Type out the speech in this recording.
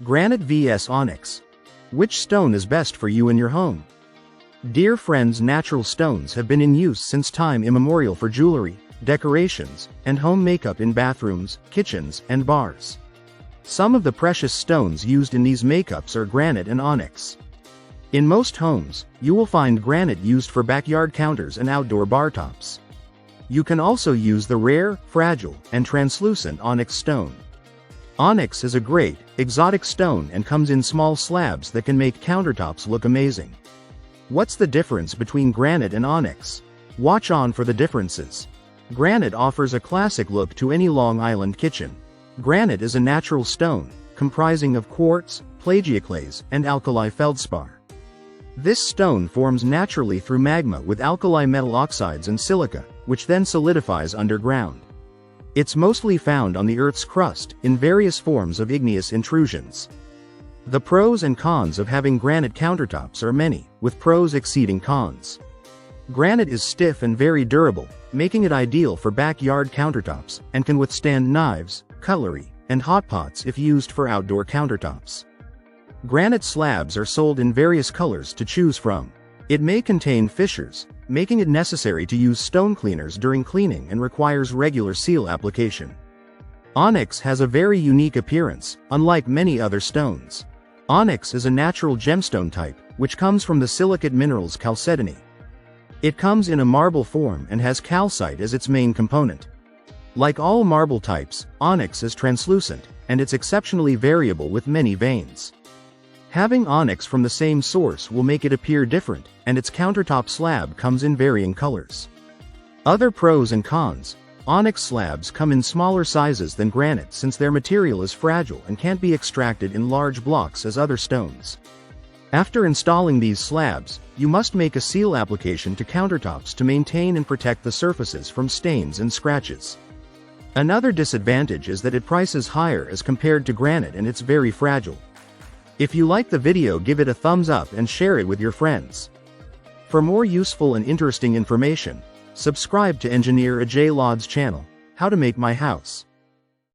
Granite vs Onyx. Which stone is best for you in your home? Dear friends, natural stones have been in use since time immemorial for jewelry, decorations, and home makeup in bathrooms, kitchens, and bars. Some of the precious stones used in these makeups are granite and onyx. In most homes, you will find granite used for backyard counters and outdoor bar tops. You can also use the rare, fragile, and translucent onyx stone. Onyx is a great, exotic stone and comes in small slabs that can make countertops look amazing. What's the difference between granite and onyx? Watch on for the differences. Granite offers a classic look to any Long Island kitchen. Granite is a natural stone, comprising of quartz, plagioclase, and alkali feldspar. This stone forms naturally through magma with alkali metal oxides and silica, which then solidifies underground. It's mostly found on the Earth's crust, in various forms of igneous intrusions. The pros and cons of having granite countertops are many, with pros exceeding cons. Granite is stiff and very durable, making it ideal for backyard countertops, and can withstand knives, cutlery, and hot pots if used for outdoor countertops. Granite slabs are sold in various colors to choose from. It may contain fissures, making it necessary to use stone cleaners during cleaning and requires regular seal application. Onyx has a very unique appearance, unlike many other stones. Onyx is a natural gemstone type, which comes from the silicate minerals chalcedony. It comes in a marble form and has calcite as its main component. Like all marble types, onyx is translucent, and it's exceptionally variable with many veins. Having onyx from the same source will make it appear different, and its countertop slab comes in varying colors. Other pros and cons: onyx slabs come in smaller sizes than granite since their material is fragile and can't be extracted in large blocks as other stones. After installing these slabs, you must make a seal application to countertops to maintain and protect the surfaces from stains and scratches. Another disadvantage is that it prices higher as compared to granite and it's very fragile. If you like the video, give it a thumbs up and share it with your friends. For more useful and interesting information, subscribe to Engineer Ajay Lod's channel, How to Make My House.